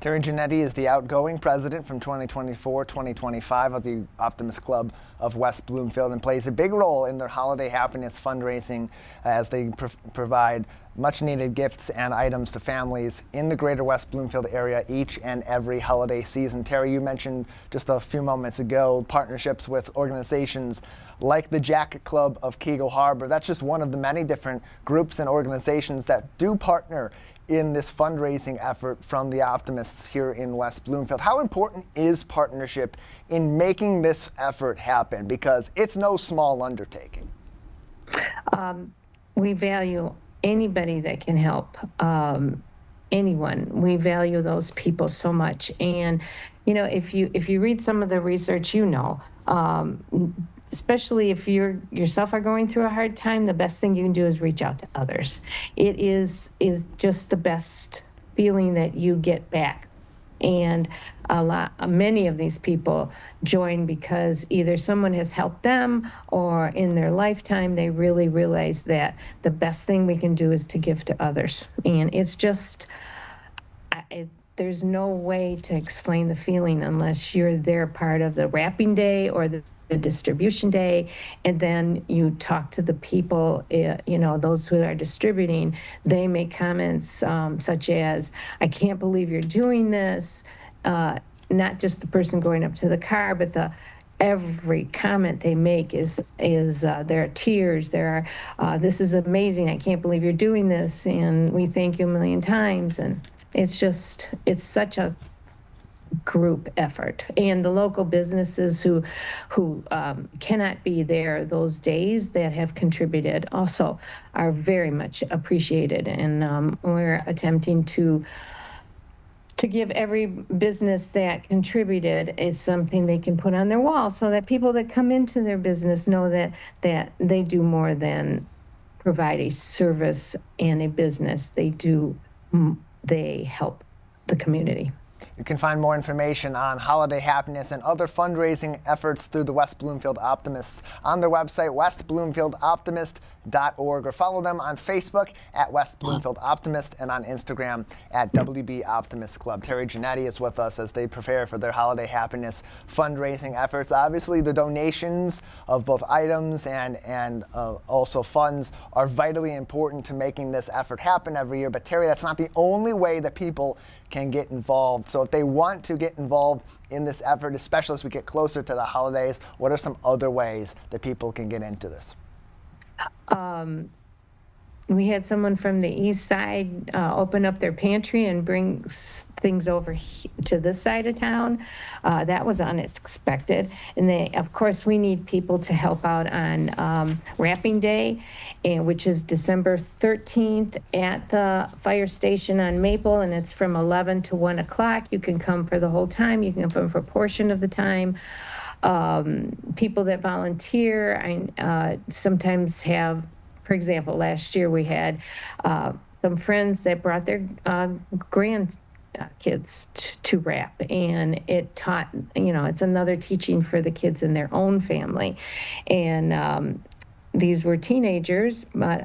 Speaker 2: Terry Giannetti is the outgoing president from 2024-2025 of the Optimist Club of West Bloomfield, and plays a big role in their holiday happiness fundraising as they provide much needed gifts and items to families in the Greater West Bloomfield area each and every holiday season. Terry, you mentioned just a few moments ago partnerships with organizations like the Jacket Club of Keego Harbor. That's just one of the many different groups and organizations that do partner in this fundraising effort from the Optimists here in West Bloomfield. How important is partnership in making this effort happen? Because it's no small undertaking.
Speaker 12: We value anybody that can help, anyone. We value those people so much. And, if you read some of the research, especially if you yourself are going through a hard time, the best thing you can do is reach out to others. It is just the best feeling that you get back. And many of these people join because either someone has helped them, or in their lifetime they really realize that the best thing we can do is to give to others. And it's just, there's no way to explain the feeling unless you're there part of the wrapping day or the distribution day, and then you talk to the people, those who are distributing. They make comments such as, "I can't believe you're doing this." Not just the person going up to the car, but every comment they make is there are tears. There are, "This is amazing. I can't believe you're doing this, and we thank you a million times." And it's such a group effort. And the local businesses who cannot be there those days that have contributed also are very much appreciated. And we're attempting to give every business that contributed is something they can put on their wall, so that people that come into their business know that they do more than provide a service and a business. They help the community.
Speaker 2: You can find more information on holiday happiness and other fundraising efforts through the West Bloomfield Optimists on their website, westbloomfieldoptimist.org, or follow them on Facebook at West Bloomfield Optimist and on Instagram at WB Optimist Club. Terry Giannetti is with us as they prepare for their holiday happiness fundraising efforts. Obviously, the donations of both items and also funds are vitally important to making this effort happen every year. But Terry, that's not the only way that people can get involved. So if they want to get involved in this effort, especially as we get closer to the holidays, what are some other ways that people can get into this?
Speaker 12: We had someone from the east side open up their pantry and bring things over to this side of town. That was unexpected. And of course, we need people to help out on Wrapping Day, which is December 13th at the fire station on Maple, and it's from 11 to 1 o'clock. You can come for the whole time. You can come for a portion of the time. People that volunteer, I sometimes have, for example, last year we had some friends that brought their grandkids to wrap, and it taught, it's another teaching for the kids in their own family. And these were teenagers, but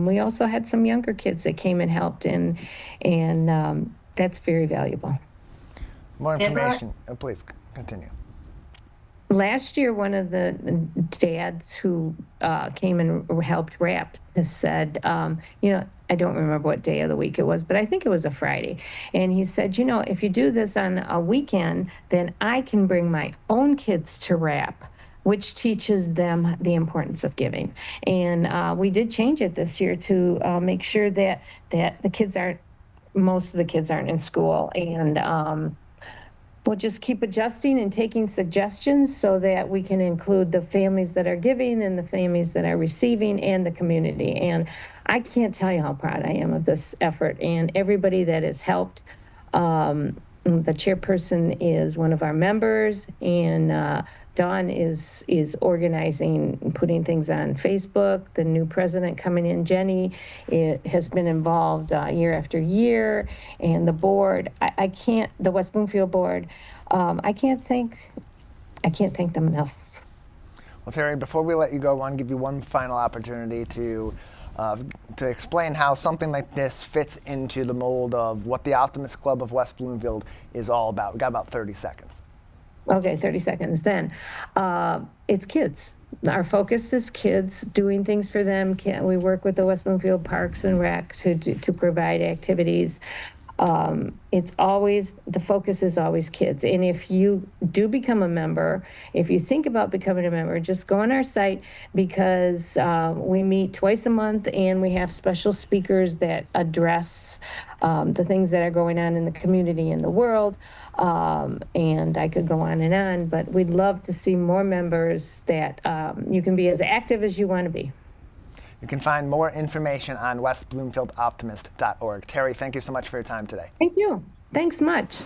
Speaker 12: we also had some younger kids that came and helped, and that's very valuable.
Speaker 2: More information. Please continue.
Speaker 12: Last year, one of the dads who came and helped wrap said, I don't remember what day of the week it was, but I think it was a Friday. And he said, if you do this on a weekend, then I can bring my own kids to wrap, which teaches them the importance of giving. And we did change it this year to make sure that most of the kids aren't in school. And we'll just keep adjusting and taking suggestions so that we can include the families that are giving and the families that are receiving and the community. And I can't tell you how proud I am of this effort and everybody that has helped. The chairperson is one of our members, and Dawn is organizing and putting things on Facebook. The new president coming in, Jenny, has been involved year after year, and the board. The West Bloomfield board. I can't thank them enough.
Speaker 2: Well, Terry, before we let you go, I want to give you one final opportunity to explain how something like this fits into the mold of what the Optimist Club of West Bloomfield is all about. We got about 30 seconds.
Speaker 12: Okay, 30 seconds then. It's kids. Our focus is kids, doing things for them. We work with the West Bloomfield Parks and Rec to provide activities. The focus is always kids. And if you do become a member, if you think about becoming a member, just go on our site, because we meet twice a month and we have special speakers that address the things that are going on in the community and the world. And I could go on, but we'd love to see more members that you can be as active as you want to be.
Speaker 2: You can find more information on westbloomfieldoptimist.org. Terry, thank you so much for your time today.
Speaker 12: Thank you. Thanks much.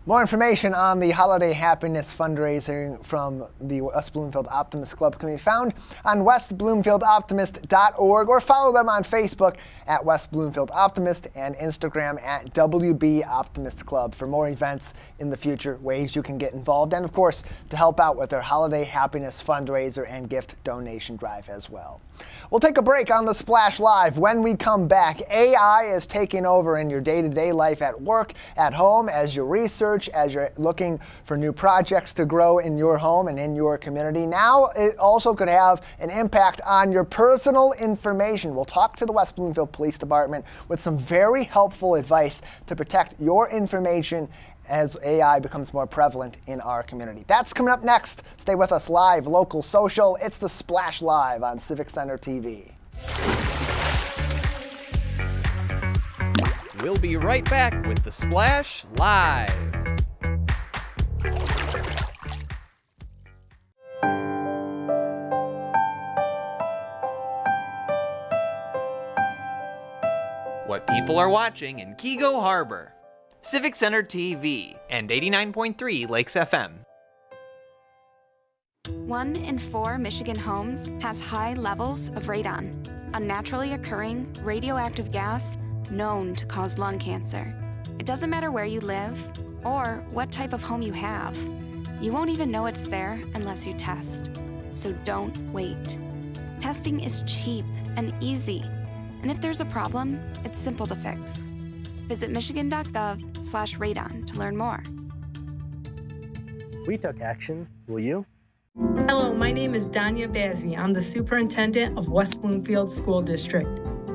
Speaker 2: More information on the Holiday Happiness fundraising from the West Bloomfield Optimist Club can be found on westbloomfieldoptimist.org, or follow them on Facebook at West Bloomfield Optimist and Instagram at WB Optimist Club for more events in the future, ways you can get involved, and of course to help out with their Holiday Happiness fundraiser and gift donation drive as well. We'll take a break on the Splash Live. When we come back, AI is taking over in your day-to-day life at work, at home, as you research, as you're looking for new projects to grow in your home and in your community. Now it also could have an impact on your personal information. We'll talk to the West Bloomfield Police Department with some very helpful advice to protect your information as AI becomes more prevalent in our community. That's coming up next. Stay with us live, local, social. It's the Splash Live on Civic Center TV.
Speaker 1: We'll be right back with the Splash Live. What people are watching in Kego Harbor. Civic Center TV and 89.3 Lakes FM.
Speaker 13: 1 in 4 Michigan homes has high levels of radon, a naturally occurring radioactive gas known to cause lung cancer. It doesn't matter where you live or what type of home you have. You won't even know it's there unless you test. So don't wait. Testing is cheap and easy. And if there's a problem, it's simple to fix. Visit michigan.gov/radon to learn more.
Speaker 14: We took action. Will you?
Speaker 15: Hello, my name is Danya Bazzi. I'm the superintendent of West Bloomfield School District.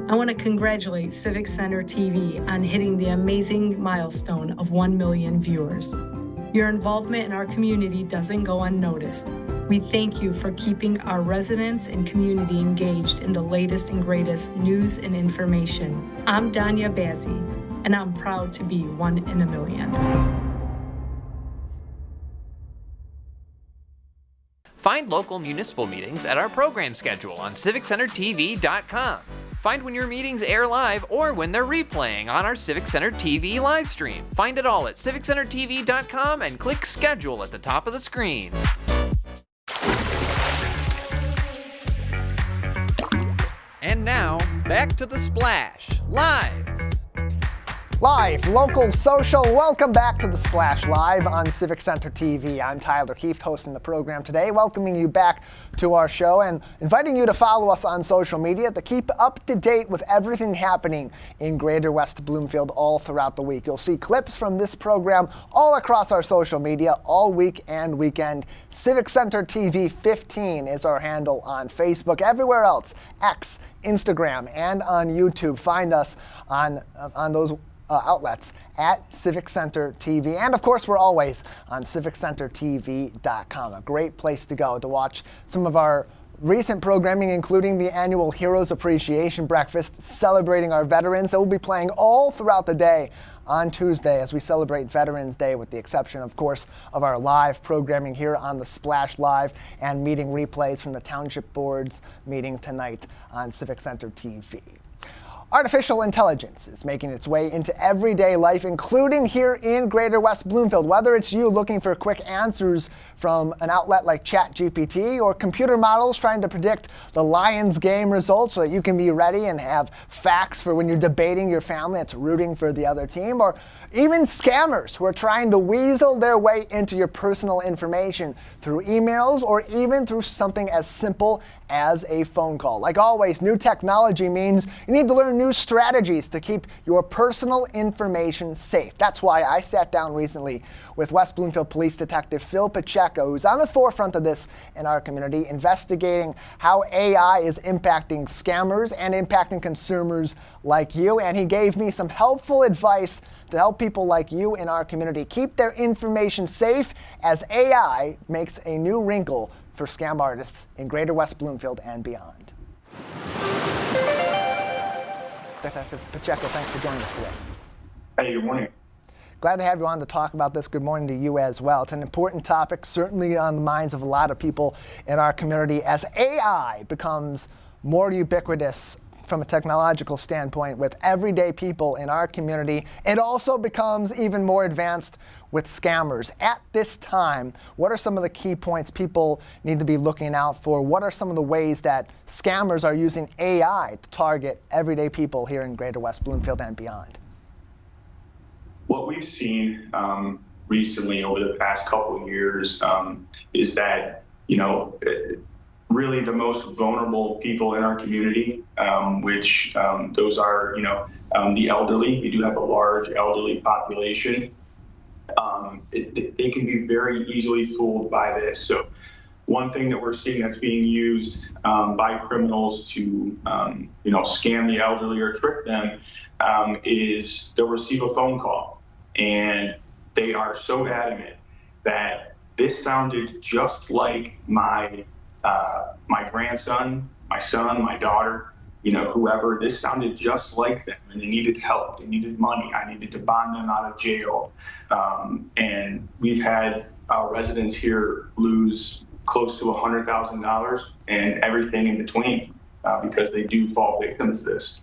Speaker 15: I want to congratulate Civic Center TV on hitting the amazing milestone of 1 million viewers. Your involvement in our community doesn't go unnoticed. We thank you for keeping our residents and community engaged in the latest and greatest news and information. I'm Danya Bazzi, and I'm proud to be 1 in a million.
Speaker 1: Find local municipal meetings at our program schedule on civiccentertv.com. Find when your meetings air live or when they're replaying on our Civic Center TV live stream. Find it all at civiccentertv.com and click schedule at the top of the screen. And now, back to the Splash, live.
Speaker 2: Live, local, social, welcome back to The Splash Live on Civic Center TV. I'm Tyler Keefe, hosting the program today, welcoming you back to our show and inviting you to follow us on social media to keep up to date with everything happening in Greater West Bloomfield all throughout the week. You'll see clips from this program all across our social media all week and weekend. Civic Center TV 15 is our handle on Facebook. Everywhere else, X, Instagram, and on YouTube. Find us on those outlets at Civic Center TV. And of course, we're always on civiccentertv.com. A great place to go to watch some of our recent programming, including the annual Heroes Appreciation Breakfast celebrating our veterans that will be playing all throughout the day on Tuesday as we celebrate Veterans Day, with the exception, of course, of our live programming here on the Splash Live and meeting replays from the Township Board's meeting tonight on Civic Center TV. Artificial intelligence is making its way into everyday life, including here in Greater West Bloomfield. Whether it's you looking for quick answers from an outlet like ChatGPT, or computer models trying to predict the Lions game results so that you can be ready and have facts for when you're debating your family that's rooting for the other team, or even scammers who are trying to weasel their way into your personal information through emails or even through something as simple as a phone call. Like always, new technology means you need to learn new strategies to keep your personal information safe. That's why I sat down recently with West Bloomfield Police Detective Phil Pacheco, who's on the forefront of this in our community, investigating how AI is impacting scammers and impacting consumers like you. And he gave me some helpful advice to help people like you in our community keep their information safe as AI makes a new wrinkle for scam artists in Greater West Bloomfield and beyond. Detective Pacheco, thanks for joining us today.
Speaker 16: Hey, good morning.
Speaker 2: Glad to have you on to talk about this. Good morning to you as well. It's an important topic, certainly on the minds of a lot of people in our community as AI becomes more ubiquitous from a technological standpoint with everyday people in our community. It also becomes even more advanced with scammers. At this time, what are some of the key points people need to be looking out for? What are some of the ways that scammers are using AI to target everyday people here in Greater West Bloomfield and beyond?
Speaker 16: What we've seen recently over the past couple of years is that, really the most vulnerable people in our community, which those are, the elderly. We do have a large elderly population. They can be very easily fooled by this. So one thing that we're seeing that's being used by criminals to, scam the elderly or trick them is they'll receive a phone call, and they are so adamant that this sounded just like my grandson, my son, my daughter, whoever. This sounded just like them, and they needed help. They needed money. I needed to bond them out of jail. And we've had our residents here lose close to $100,000 and everything in between because they do fall victim to this.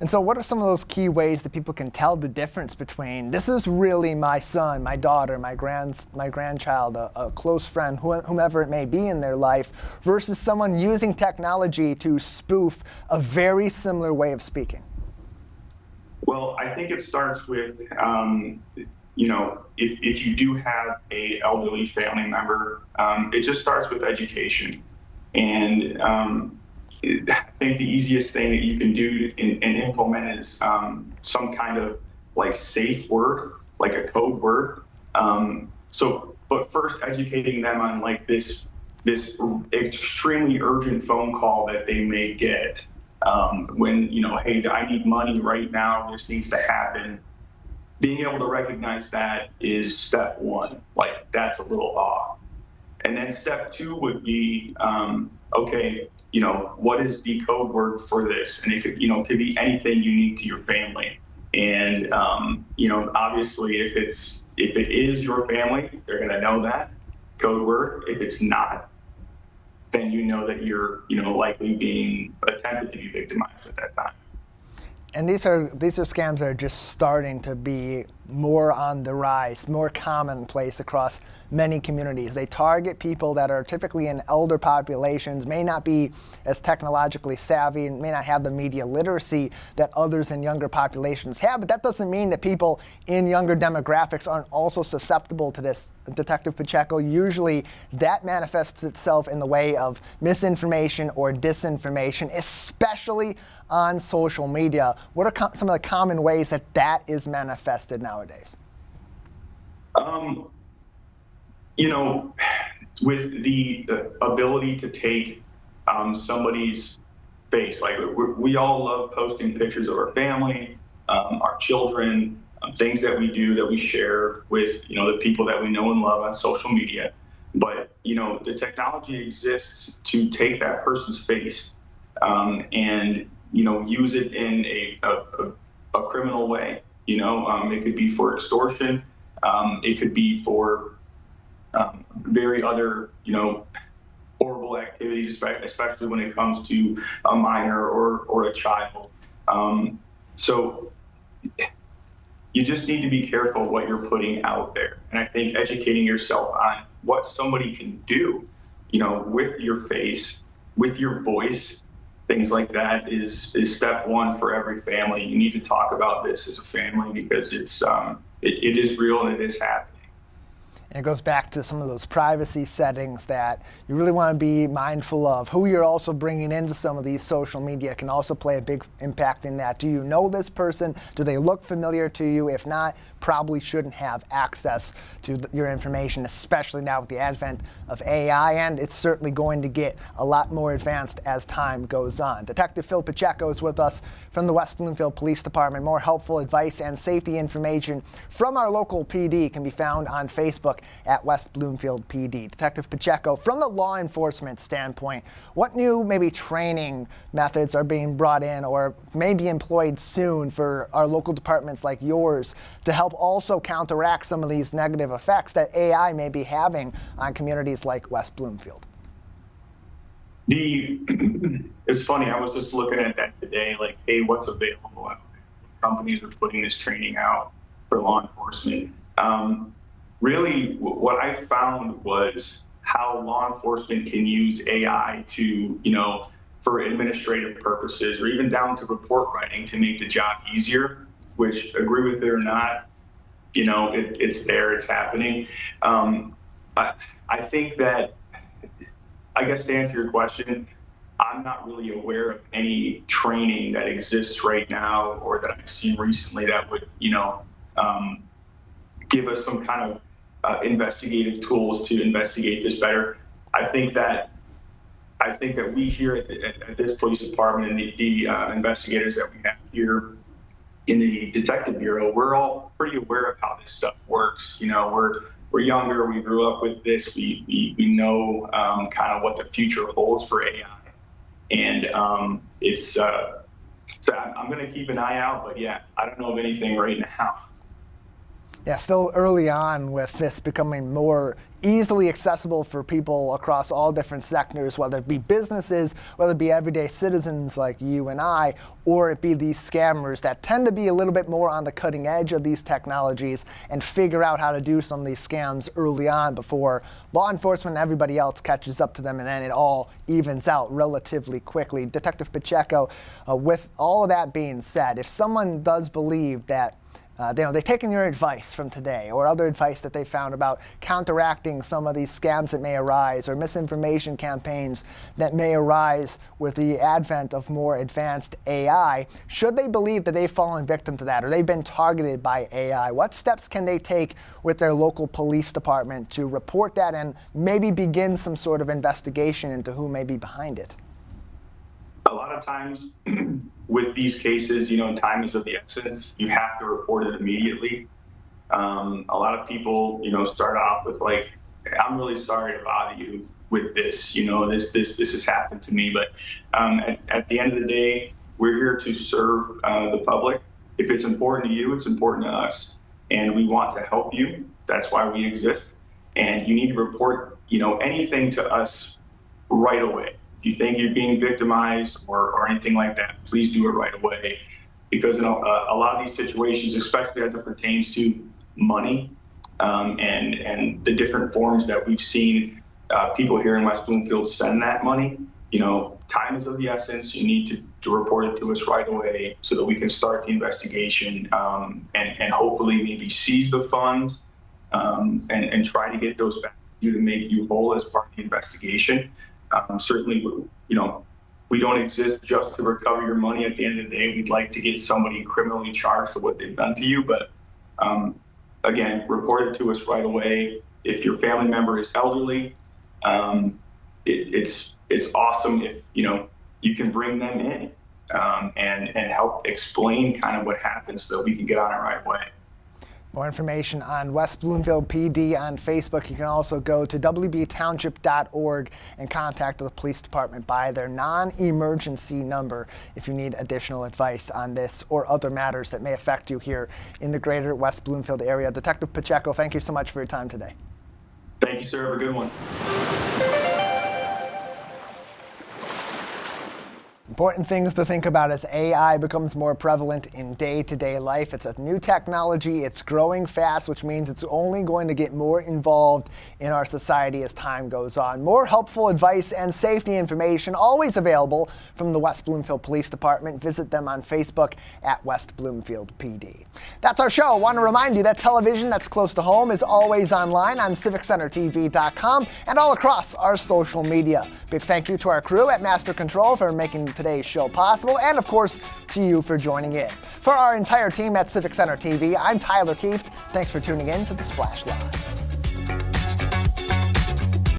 Speaker 2: And so what are some of those key ways that people can tell the difference between this is really my son, my daughter, my grandchild, a close friend, whomever it may be in their life, versus someone using technology to spoof a very similar way of speaking?
Speaker 16: Well, I think it starts with, if you do have a elderly family member, it just starts with education. And I think the easiest thing that you can do and implement is some kind of like safe word, like a code word. But first educating them on like this extremely urgent phone call that they may get when, hey, I need money right now, this needs to happen. Being able to recognize that is step one, like that's a little off. And then step two would be, okay, what is the code word for this? And it could be anything unique to your family. And, obviously if it is your family, they're going to know that code word. If it's not, then you know that you're, likely being attempted to be victimized at that time.
Speaker 2: And these are scams that are just starting to be more on the rise, more commonplace across many communities. They target people that are typically in elder populations, may not be as technologically savvy, and may not have the media literacy that others in younger populations have. But that doesn't mean that people in younger demographics aren't also susceptible to this. Detective Pacheco, usually that manifests itself in the way of misinformation or disinformation, especially on social media. What are some of the common ways that is manifested nowadays?
Speaker 16: With the ability to take somebody's face, like we all love posting pictures of our family, our children, things that we do that we share with, the people that we know and love on social media. But, the technology exists to take that person's face and, use it in a criminal way. It could be for extortion. It could be for very other, horrible activities, especially when it comes to a minor or a child. So you just need to be careful what you're putting out there. And I think educating yourself on what somebody can do, with your face, with your voice, things like that is step one for every family. You need to talk about this as a family because it is real and it is happening.
Speaker 2: And it goes back to some of those privacy settings that you really want to be mindful of. Who you're also bringing into some of these social media can also play a big impact in that. Do you know this person? Do they look familiar to you? If not, probably shouldn't have access to your information, especially now with the advent of AI, and it's certainly going to get a lot more advanced as time goes on. Detective Phil Pacheco is with us from the West Bloomfield Police Department. More helpful advice and safety information from our local PD can be found on Facebook at West Bloomfield PD. Detective Pacheco, from the law enforcement standpoint, what new maybe training methods are being brought in or may be employed soon for our local departments like yours to help also counteract some of these negative effects that AI may be having on communities like West Bloomfield?
Speaker 16: It's funny, I was just looking at that today, like, hey, what's available? Companies are putting this training out for law enforcement. Really, what I found was how law enforcement can use AI to, for administrative purposes or even down to report writing to make the job easier, which, agree with it or not, it's there, it's happening. I think that, I guess to answer your question, I'm not really aware of any training that exists right now or that I've seen recently that would, give us some kind of investigative tools to investigate this better. I think that we here at this police department and the investigators that we have here in the Detective Bureau, we're all pretty aware of how this stuff works. We're younger, we grew up with this, we know kind of what the future holds for AI. And so I'm going to keep an eye out, but yeah, I don't know of anything right now.
Speaker 2: Yeah, still early on with this becoming more easily accessible for people across all different sectors, whether it be businesses, whether it be everyday citizens like you and I, or it be these scammers that tend to be a little bit more on the cutting edge of these technologies and figure out how to do some of these scams early on before law enforcement and everybody else catches up to them, and then it all evens out relatively quickly. Detective Pacheco, with all of that being said, if someone does believe that they've taken your advice from today or other advice that they found about counteracting some of these scams that may arise or misinformation campaigns that may arise with the advent of more advanced AI, should they believe that they've fallen victim to that or they've been targeted by AI, what steps can they take with their local police department to report that and maybe begin some sort of investigation into who may be behind it?
Speaker 16: A lot of times with these cases, time is of the essence. You have to report it immediately. A lot of people, start off with like, I'm really sorry to bother you with this, this has happened to me. But at the end of the day, we're here to serve the public. If it's important to you, it's important to us. And we want to help you. That's why we exist. And you need to report, anything to us right away. If you think you're being victimized or anything like that, please do it right away. Because in a lot of these situations, especially as it pertains to money and the different forms that we've seen people here in West Bloomfield send that money, time is of the essence. You need to report it to us right away so that we can start the investigation and hopefully maybe seize the funds and try to get those back to you to make you whole as part of the investigation. Certainly, we don't exist just to recover your money. At the end of the day, we'd like to get somebody criminally charged for what they've done to you. But again, report it to us right away. If your family member is elderly, it's awesome if you can bring them in and help explain kind of what happened so that we can get on it right away.
Speaker 2: More information on West Bloomfield PD on Facebook. You can also go to wbtownship.org and contact the police department by their non-emergency number if you need additional advice on this or other matters that may affect you here in the Greater West Bloomfield area. Detective Pacheco, thank you so much for your time today.
Speaker 16: Thank you, sir. Have a good one.
Speaker 2: Important things to think about as AI becomes more prevalent in day-to-day life. It's a new technology. It's growing fast, which means it's only going to get more involved in our society as time goes on. More helpful advice and safety information always available from the West Bloomfield Police Department. Visit them on Facebook at West Bloomfield PD. That's our show. I want to remind you that television that's close to home is always online on civiccentertv.com and all across our social media. Big thank you to our crew at Master Control for making today's show possible, and of course to you for joining in. For our entire team at Civic Center TV, I'm Tyler Kieft. Thanks for tuning in to The Splash Live.